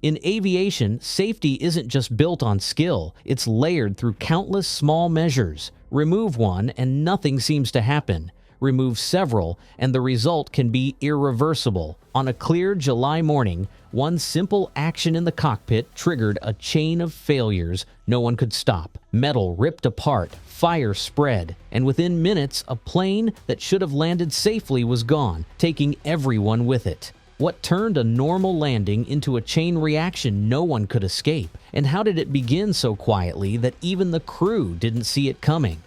In aviation, safety isn't just built on skill, it's layered through countless small measures. Remove one and nothing seems to happen. Remove several and the result can be irreversible. On a clear July morning, one simple action in the cockpit triggered a chain of failures no one could stop. Metal ripped apart, fire spread, and within minutes, a plane that should have landed safely was gone, taking everyone with it. What turned a normal landing into a chain reaction no one could escape? And how did it begin so quietly that even the crew didn't see it coming?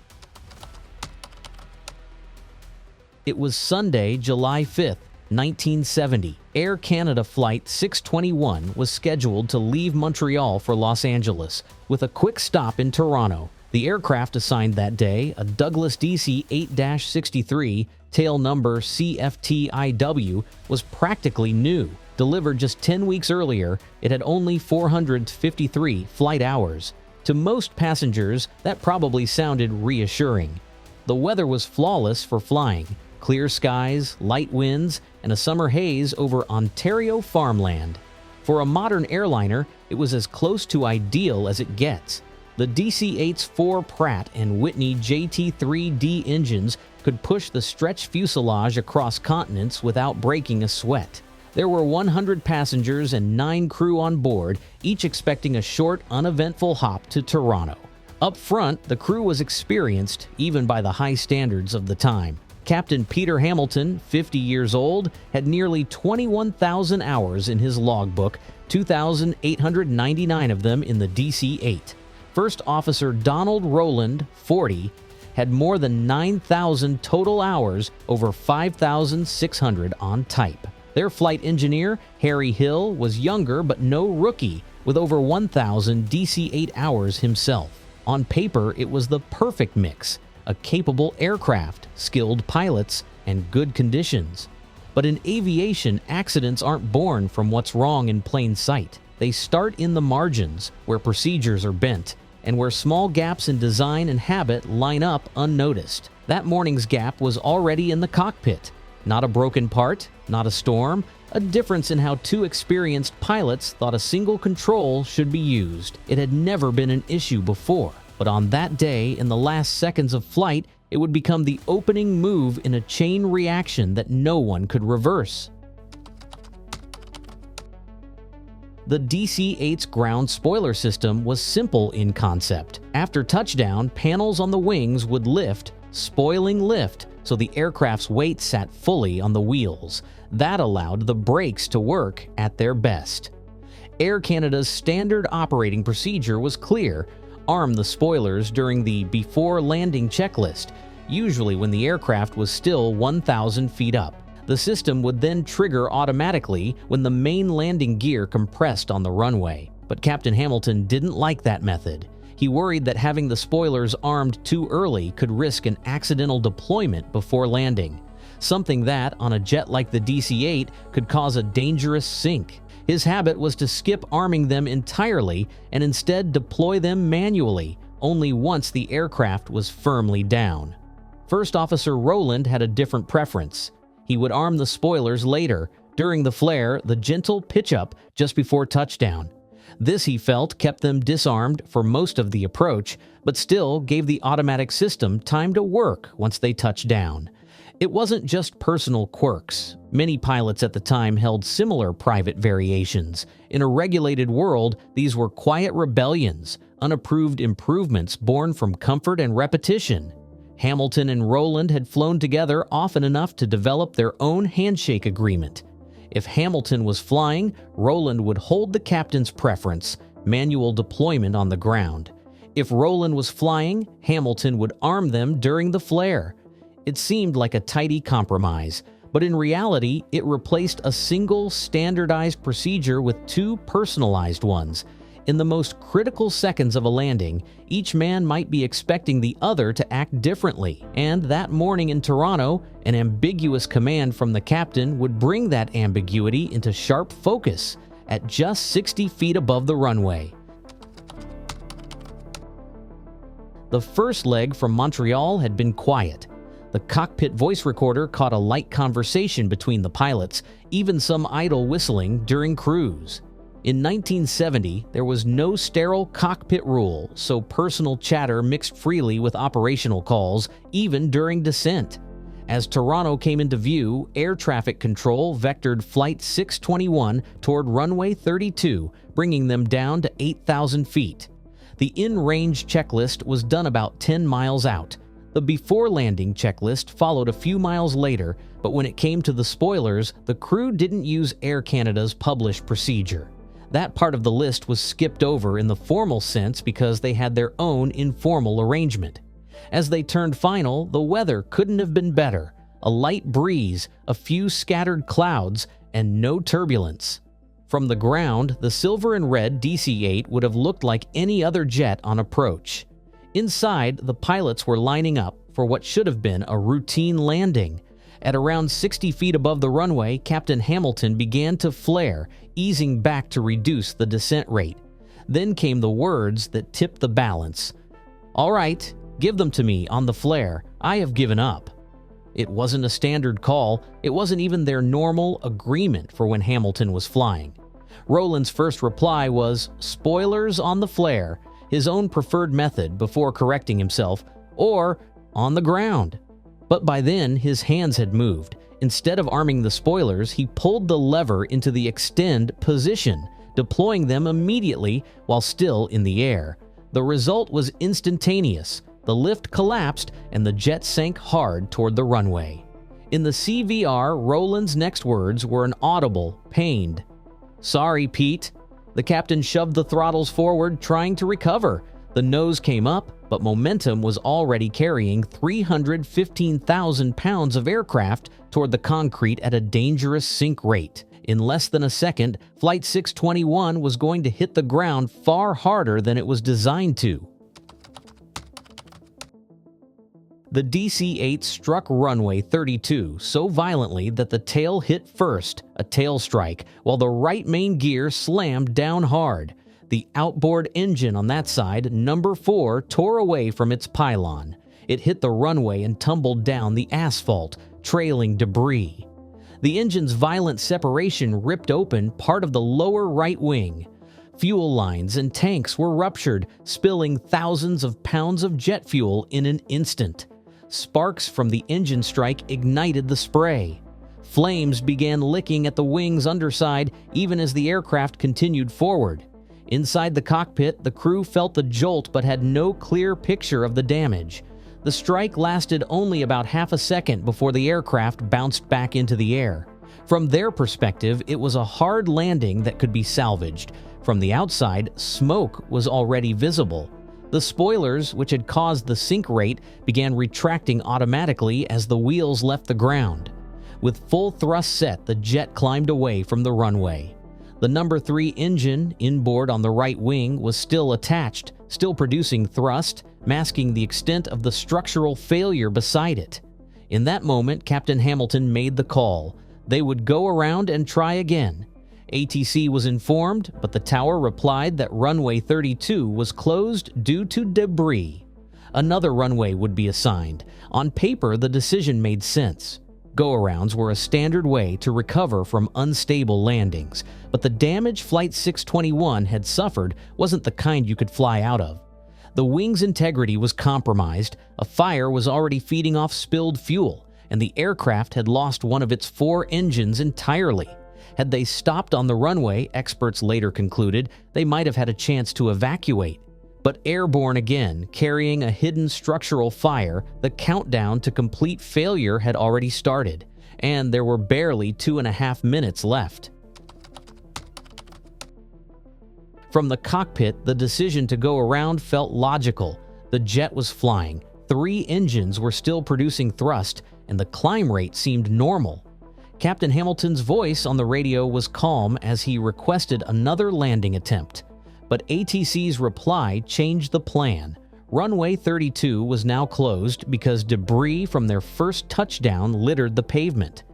It was Sunday, July 5th, 1970. Air Canada Flight 621 was scheduled to leave Montreal for Los Angeles, with a quick stop in Toronto. The aircraft assigned that day, a Douglas DC-8-63, tail number CFTIW, was practically new. Delivered just 10 weeks earlier, it had only 453 flight hours. To most passengers, that probably sounded reassuring. The weather was flawless for flying. Clear skies, light winds, and a summer haze over Ontario farmland. For a modern airliner, it was as close to ideal as it gets. The DC-8's 4 Pratt and Whitney JT3D engines could push the stretched fuselage across continents without breaking a sweat. There were 100 passengers and 9 crew on board, each expecting a short, uneventful hop to Toronto. Up front, the crew was experienced, even by the high standards of the time. Captain Peter Hamilton, 50 years old, had nearly 21,000 hours in his logbook, 2,899 of them in the DC-8. First Officer Donald Rowland, 40, had more than 9,000 total hours, over 5,600 on type. Their flight engineer, Harry Hill, was younger but no rookie, with over 1,000 DC-8 hours himself. On paper, it was the perfect mix. A capable aircraft, skilled pilots, and good conditions. But in aviation, accidents aren't born from what's wrong in plain sight. They start in the margins, where procedures are bent, and where small gaps in design and habit line up unnoticed. That morning's gap was already in the cockpit. Not a broken part, not a storm, a difference in how 2 experienced pilots thought a single control should be used. It had never been an issue before. But on that day, in the last seconds of flight, it would become the opening move in a chain reaction that no one could reverse. The DC-8's ground spoiler system was simple in concept. After touchdown, panels on the wings would lift, spoiling lift, so the aircraft's weight sat fully on the wheels. That allowed the brakes to work at their best. Air Canada's standard operating procedure was clear. Arm the spoilers during the before landing checklist, usually when the aircraft was still 1,000 feet up. The system would then trigger automatically when the main landing gear compressed on the runway. But Captain Hamilton didn't like that method. He worried that having the spoilers armed too early could risk an accidental deployment before landing, something that, on a jet like the DC-8, could cause a dangerous sink. His habit was to skip arming them entirely and instead deploy them manually, only once the aircraft was firmly down. First Officer Rowland had a different preference. He would arm the spoilers later, during the flare, the gentle pitch-up just before touchdown. This, he felt, kept them disarmed for most of the approach, but still gave the automatic system time to work once they touched down. It wasn't just personal quirks. Many pilots at the time held similar private variations. In a regulated world, these were quiet rebellions, unapproved improvements born from comfort and repetition. Hamilton and Rowland had flown together often enough to develop their own handshake agreement. If Hamilton was flying, Rowland would hold the captain's preference, manual deployment on the ground. If Rowland was flying, Hamilton would arm them during the flare. It seemed like a tidy compromise, but in reality, it replaced a single standardized procedure with 2 personalized ones. In the most critical seconds of a landing, each man might be expecting the other to act differently, and that morning in Toronto, an ambiguous command from the captain would bring that ambiguity into sharp focus at just 60 feet above the runway. The first leg from Montreal had been quiet. The cockpit voice recorder caught a light conversation between the pilots, even some idle whistling during cruise. In 1970, there was no sterile cockpit rule, so personal chatter mixed freely with operational calls, even during descent. As Toronto came into view, air traffic control vectored Flight 621 toward runway 32, bringing them down to 8,000 feet. The in-range checklist was done about 10 miles out. The before-landing checklist followed a few miles later, but when it came to the spoilers, the crew didn't use Air Canada's published procedure. That part of the list was skipped over in the formal sense because they had their own informal arrangement. As they turned final, the weather couldn't have been better. A light breeze, a few scattered clouds, and no turbulence. From the ground, the silver and red DC-8 would have looked like any other jet on approach. Inside, the pilots were lining up for what should have been a routine landing. At around 60 feet above the runway, Captain Hamilton began to flare, easing back to reduce the descent rate. Then came the words that tipped the balance. "All right, give them to me on the flare. I have given up." It wasn't a standard call. It wasn't even their normal agreement for when Hamilton was flying. Rowland's first reply was "spoilers on the flare," his own preferred method before correcting himself, or "on the ground." But by then, his hands had moved. Instead of arming the spoilers, he pulled the lever into the extend position, deploying them immediately while still in the air. The result was instantaneous. The lift collapsed and the jet sank hard toward the runway. In the CVR, Rowland's next words were an audible, pained, "Sorry, Pete." The captain shoved the throttles forward, trying to recover. The nose came up, but momentum was already carrying 315,000 pounds of aircraft toward the concrete at a dangerous sink rate. In less than a second, Flight 621 was going to hit the ground far harder than it was designed to. The DC-8 struck runway 32 so violently that the tail hit first, a tail strike, while the right main gear slammed down hard. The outboard engine on that side, number 4, tore away from its pylon. It hit the runway and tumbled down the asphalt, trailing debris. The engine's violent separation ripped open part of the lower right wing. Fuel lines and tanks were ruptured, spilling thousands of pounds of jet fuel in an instant. Sparks from the engine strike ignited the spray. Flames began licking at the wing's underside even as the aircraft continued forward. Inside the cockpit, the crew felt the jolt but had no clear picture of the damage. The strike lasted only about half a second before the aircraft bounced back into the air. From their perspective, it was a hard landing that could be salvaged. From the outside, smoke was already visible. The spoilers, which had caused the sink rate, began retracting automatically as the wheels left the ground. With full thrust set, the jet climbed away from the runway. The number 3 engine, inboard on the right wing, was still attached, still producing thrust, masking the extent of the structural failure beside it. In that moment, Captain Hamilton made the call. They would go around and try again. ATC was informed, but the tower replied that runway 32 was closed due to debris. Another runway would be assigned. On paper, the decision made sense. Go-arounds were a standard way to recover from unstable landings, but the damage Flight 621 had suffered wasn't the kind you could fly out of. The wing's integrity was compromised, a fire was already feeding off spilled fuel, and the aircraft had lost one of its 4 engines entirely. Had they stopped on the runway, experts later concluded, they might have had a chance to evacuate. But airborne again, carrying a hidden structural fire, the countdown to complete failure had already started, and there were barely 2.5 minutes left. From the cockpit, the decision to go around felt logical. The jet was flying, 3 engines were still producing thrust, and the climb rate seemed normal. Captain Hamilton's voice on the radio was calm as he requested another landing attempt. But ATC's reply changed the plan. Runway 32 was now closed because debris from their first touchdown littered the pavement.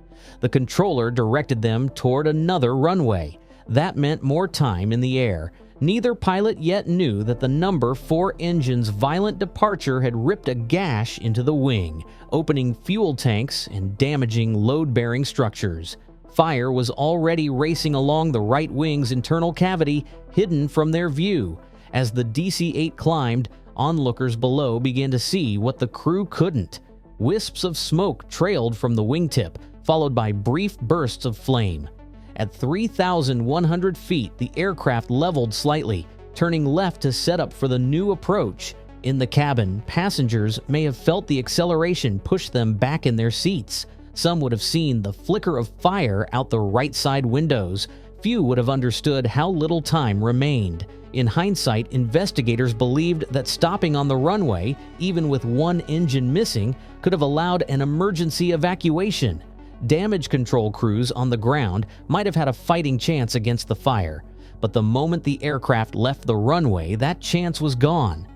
The controller directed them toward another runway. That meant more time in the air. Neither pilot yet knew that the number 4 engine's violent departure had ripped a gash into the wing, opening fuel tanks and damaging load-bearing structures. Fire was already racing along the right wing's internal cavity, hidden from their view. As the DC-8 climbed, onlookers below began to see what the crew couldn't. Wisps of smoke trailed from the wingtip, followed by brief bursts of flame. At 3,100 feet, the aircraft leveled slightly, turning left to set up for the new approach. In the cabin, passengers may have felt the acceleration push them back in their seats. Some would have seen the flicker of fire out the right side windows. Few would have understood how little time remained. In hindsight, investigators believed that stopping on the runway, even with one engine missing, could have allowed an emergency evacuation. Damage control crews on the ground might have had a fighting chance against the fire, but the moment the aircraft left the runway, that chance was gone.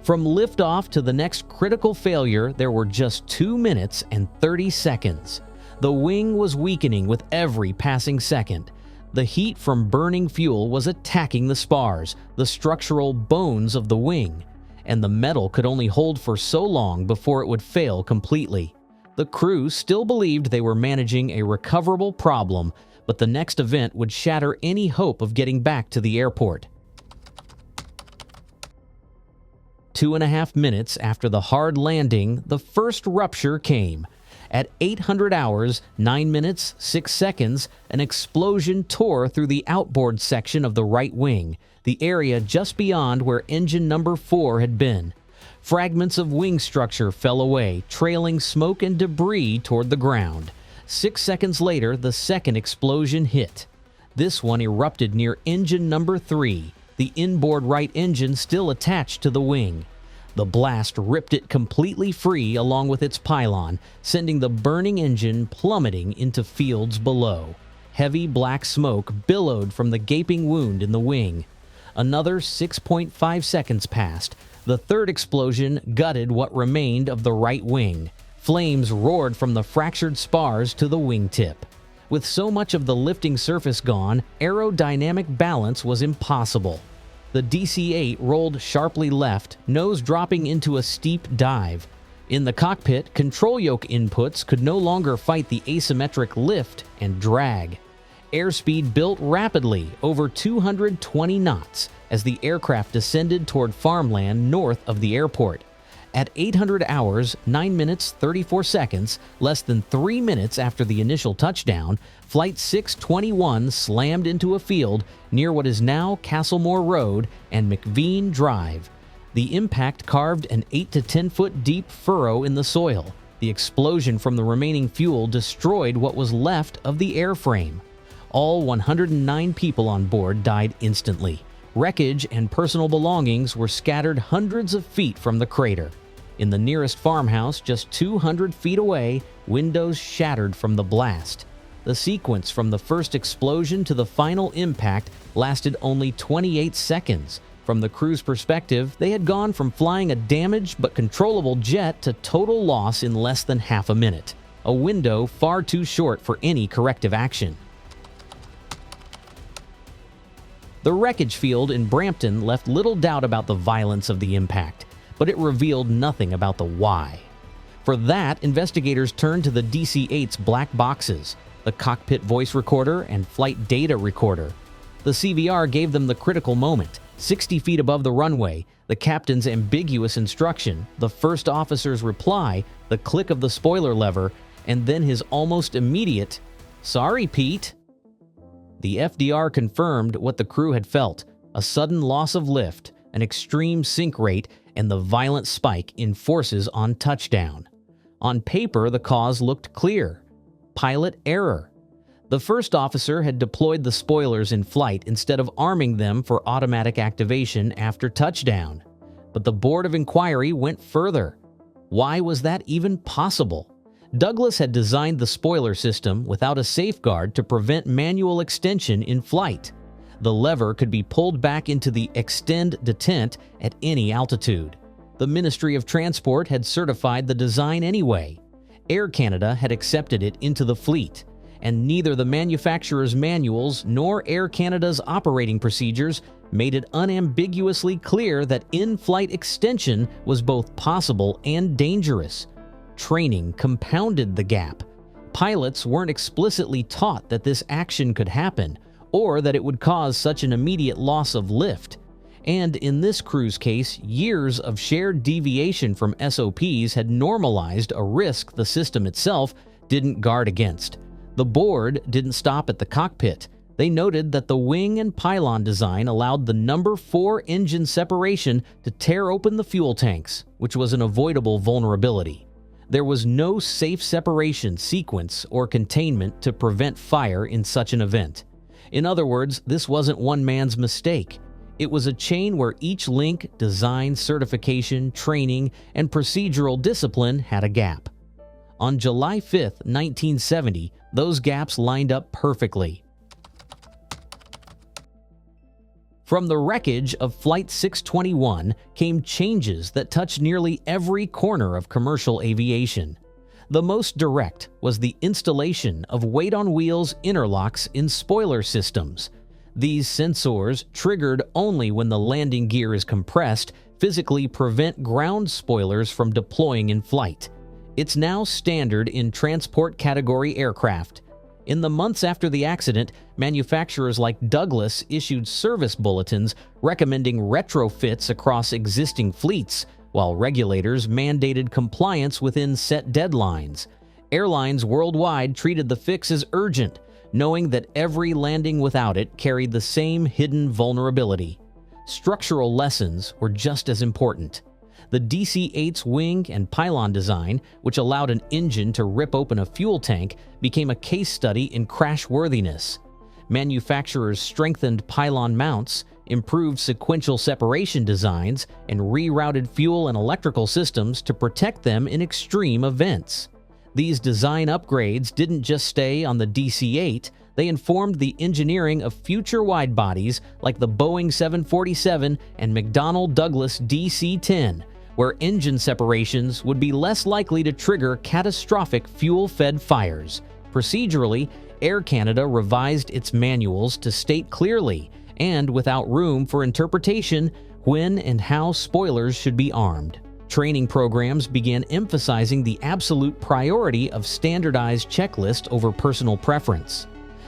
From liftoff to the next critical failure, there were just 2 minutes and 30 seconds. The wing was weakening with every passing second. The heat from burning fuel was attacking the spars, the structural bones of the wing, and the metal could only hold for so long before it would fail completely. The crew still believed they were managing a recoverable problem, but the next event would shatter any hope of getting back to the airport. 2.5 minutes after the hard landing, the first rupture came. At 800 hours, 9 minutes, 6 seconds, an explosion tore through the outboard section of the right wing, the area just beyond where engine number 4 had been. Fragments of wing structure fell away, trailing smoke and debris toward the ground. 6 seconds later, the second explosion hit. This one erupted near engine number 3, the inboard right engine still attached to the wing. The blast ripped it completely free along with its pylon, sending the burning engine plummeting into fields below. Heavy black smoke billowed from the gaping wound in the wing. Another 6.5 seconds passed. The third explosion gutted what remained of the right wing. Flames roared from the fractured spars to the wingtip. With so much of the lifting surface gone, aerodynamic balance was impossible. The DC-8 rolled sharply left, nose dropping into a steep dive. In the cockpit, control yoke inputs could no longer fight the asymmetric lift and drag. Airspeed built rapidly, over 220 knots, as the aircraft descended toward farmland north of the airport. At 800 hours, 9 minutes, 34 seconds, less than 3 minutes after the initial touchdown, Flight 621 slammed into a field near what is now Castlemore Road and McVean Drive. The impact carved an 8 to 10 foot deep furrow in the soil. The explosion from the remaining fuel destroyed what was left of the airframe. All 109 people on board died instantly. Wreckage and personal belongings were scattered hundreds of feet from the crater. In the nearest farmhouse, just 200 feet away, windows shattered from the blast. The sequence from the first explosion to the final impact lasted only 28 seconds. From the crew's perspective, they had gone from flying a damaged but controllable jet to total loss in less than half a minute, a window far too short for any corrective action. The wreckage field in Brampton left little doubt about the violence of the impact, but it revealed nothing about the why. For that, investigators turned to the DC-8's black boxes, the cockpit voice recorder and flight data recorder. The CVR gave them the critical moment. 60 feet above the runway, the captain's ambiguous instruction, the first officer's reply, the click of the spoiler lever, and then his almost immediate, "Sorry, Pete." The FDR confirmed what the crew had felt: a sudden loss of lift, an extreme sink rate, and the violent spike in forces on touchdown. On paper, the cause looked clear: pilot error. The first officer had deployed the spoilers in flight instead of arming them for automatic activation after touchdown. But the Board of Inquiry went further. Why was that even possible? Douglas had designed the spoiler system without a safeguard to prevent manual extension in flight. The lever could be pulled back into the extend detent at any altitude. The Ministry of Transport had certified the design anyway. Air Canada had accepted it into the fleet, and neither the manufacturer's manuals nor Air Canada's operating procedures made it unambiguously clear that in-flight extension was both possible and dangerous. Training compounded the gap. Pilots weren't explicitly taught that this action could happen, or that it would cause such an immediate loss of lift. And in this crew's case, years of shared deviation from SOPs had normalized a risk the system itself didn't guard against. The board didn't stop at the cockpit. They noted that the wing and pylon design allowed the number 4 engine separation to tear open the fuel tanks, which was an avoidable vulnerability. There was no safe separation sequence or containment to prevent fire in such an event. In other words, this wasn't one man's mistake. It was a chain where each link, design, certification, training, and procedural discipline had a gap. On July 5, 1970, those gaps lined up perfectly. From the wreckage of Flight 621 came changes that touched nearly every corner of commercial aviation. The most direct was the installation of weight-on-wheels interlocks in spoiler systems. These sensors, triggered only when the landing gear is compressed, physically prevent ground spoilers from deploying in flight. It's now standard in transport category aircraft. In the months after the accident, manufacturers like Douglas issued service bulletins recommending retrofits across existing fleets, while regulators mandated compliance within set deadlines. Airlines worldwide treated the fix as urgent, knowing that every landing without it carried the same hidden vulnerability. Structural lessons were just as important. The DC-8's wing and pylon design, which allowed an engine to rip open a fuel tank, became a case study in crashworthiness. Manufacturers strengthened pylon mounts, improved sequential separation designs, and rerouted fuel and electrical systems to protect them in extreme events. These design upgrades didn't just stay on the DC-8, they informed the engineering of future wide-bodies like the Boeing 747 and McDonnell Douglas DC-10, where engine separations would be less likely to trigger catastrophic fuel-fed fires. Procedurally, Air Canada revised its manuals to state clearly, and without room for interpretation, when and how spoilers should be armed. Training programs began emphasizing the absolute priority of standardized checklists over personal preference.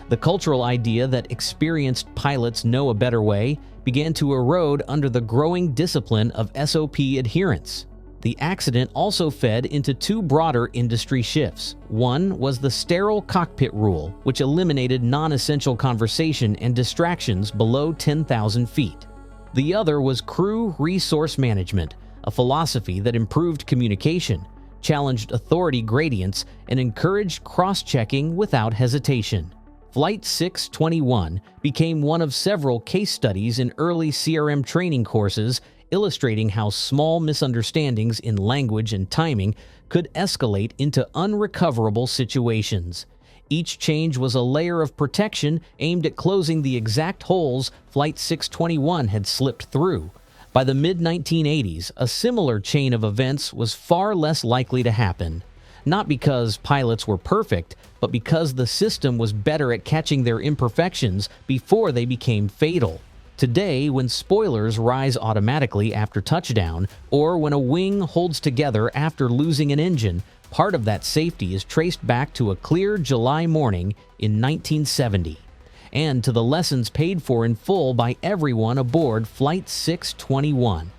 The cultural idea that experienced pilots know a better way began to erode under the growing discipline of SOP adherence. The accident also fed into 2 broader industry shifts. One was the sterile cockpit rule, which eliminated non-essential conversation and distractions below 10,000 feet. The other was crew resource management, a philosophy that improved communication, challenged authority gradients, and encouraged cross-checking without hesitation. Flight 621 became one of several case studies in early CRM training courses, illustrating how small misunderstandings in language and timing could escalate into unrecoverable situations. Each change was a layer of protection aimed at closing the exact holes Flight 621 had slipped through. By the mid-1980s, a similar chain of events was far less likely to happen. Not because pilots were perfect, but because the system was better at catching their imperfections before they became fatal. Today, when spoilers rise automatically after touchdown, or when a wing holds together after losing an engine, part of that safety is traced back to a clear July morning in 1970, and to the lessons paid for in full by everyone aboard Flight 621.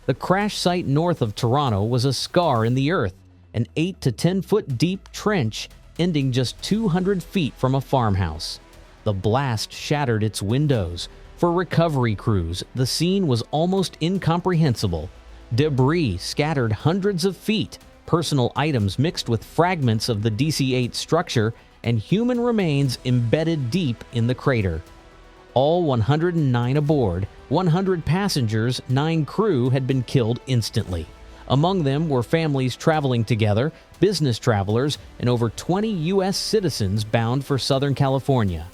The crash site north of Toronto was a scar in the earth, an 8 to 10 foot deep trench ending just 200 feet from a farmhouse. The blast shattered its windows. For recovery crews, the scene was almost incomprehensible. Debris scattered hundreds of feet, personal items mixed with fragments of the DC-8 structure, and human remains embedded deep in the crater. All 109 aboard, 100 passengers, 9 crew had been killed instantly. Among them were families traveling together, business travelers, and over 20 U.S. citizens bound for Southern California.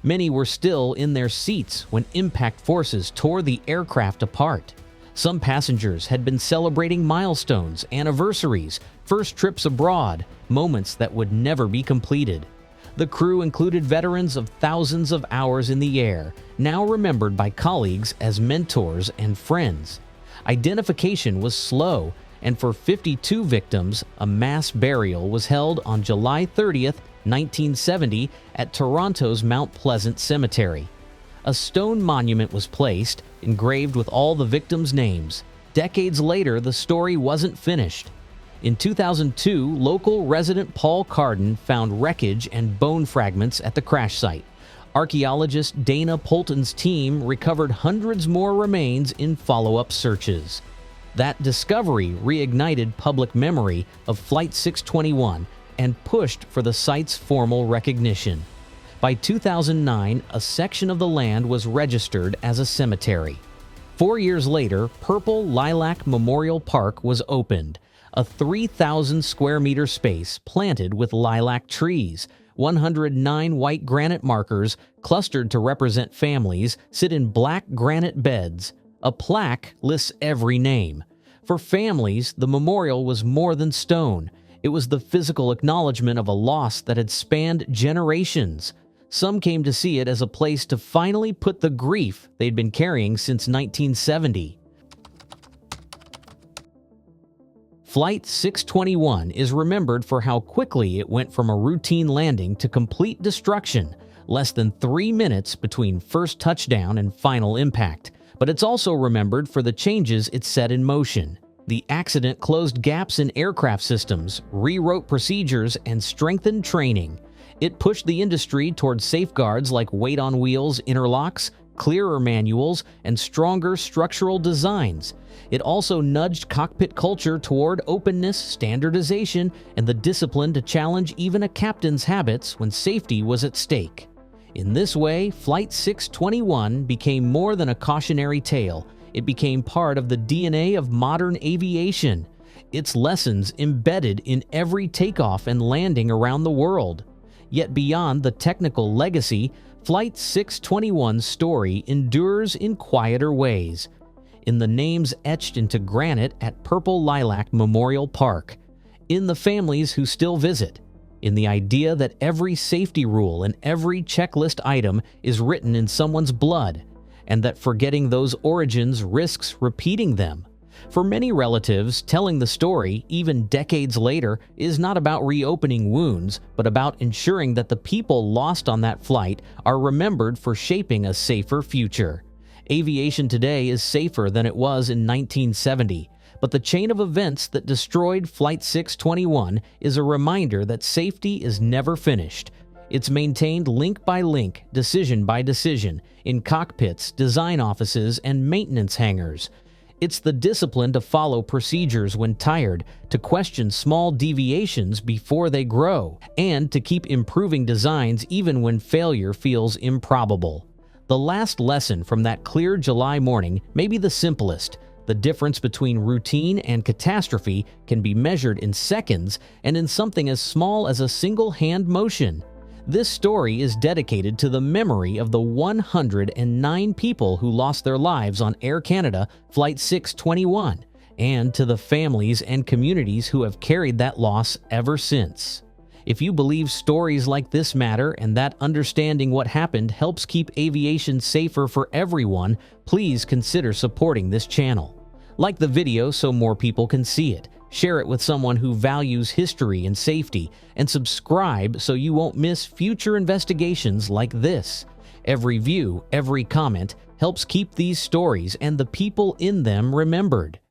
Many were still in their seats when impact forces tore the aircraft apart. Some passengers had been celebrating milestones, anniversaries, first trips abroad, moments that would never be completed. The crew included veterans of thousands of hours in the air, now remembered by colleagues as mentors and friends. Identification was slow, and for 52 victims, a mass burial was held on July 30th, 1970 at Toronto's Mount Pleasant Cemetery. A stone monument was placed, engraved with all the victims' names. Decades later, the story wasn't finished. In 2002, local resident Paul Carden found wreckage and bone fragments at the crash site. Archaeologist Dana Polton's team recovered hundreds more remains in follow-up searches. That discovery reignited public memory of Flight 621 and pushed for the site's formal recognition. By 2009, a section of the land was registered as a cemetery. 4 years later, Purple Lilac Memorial Park was opened, a 3,000 square meter space planted with lilac trees. 109 white granite markers, clustered to represent families, sit in black granite beds. A plaque lists every name. For families, the memorial was more than stone. It was the physical acknowledgement of a loss that had spanned generations. Some came to see it as a place to finally put the grief they'd been carrying since 1970. Flight 621 is remembered for how quickly it went from a routine landing to complete destruction, less than 3 minutes between first touchdown and final impact. But it's also remembered for the changes it set in motion. The accident closed gaps in aircraft systems, rewrote procedures, and strengthened training. It pushed the industry towards safeguards like weight-on-wheels interlocks, clearer manuals, and stronger structural designs. It also nudged cockpit culture toward openness, standardization, and the discipline to challenge even a captain's habits when safety was at stake. In this way, Flight 621 became more than a cautionary tale. It became part of the DNA of modern aviation, its lessons embedded in every takeoff and landing around the world. Yet beyond the technical legacy, Flight 621's story endures in quieter ways. In the names etched into granite at Purple Lilac Memorial Park, in the families who still visit, in the idea that every safety rule and every checklist item is written in someone's blood, and that forgetting those origins risks repeating them. For many relatives, telling the story, even decades later, is not about reopening wounds, but about ensuring that the people lost on that flight are remembered for shaping a safer future. Aviation today is safer than it was in 1970, but the chain of events that destroyed Flight 621 is a reminder that safety is never finished. It's maintained link by link, decision by decision, in cockpits, design offices, and maintenance hangars. It's the discipline to follow procedures when tired, to question small deviations before they grow, and to keep improving designs even when failure feels improbable. The last lesson from that clear July morning may be the simplest. The difference between routine and catastrophe can be measured in seconds and in something as small as a single hand motion. This story is dedicated to the memory of the 109 people who lost their lives on Air Canada Flight 621, and to the families and communities who have carried that loss ever since. If you believe stories like this matter and that understanding what happened helps keep aviation safer for everyone, please consider supporting this channel. Like the video so more people can see it. Share it with someone who values history and safety, and subscribe so you won't miss future investigations like this. Every view, every comment helps keep these stories and the people in them remembered.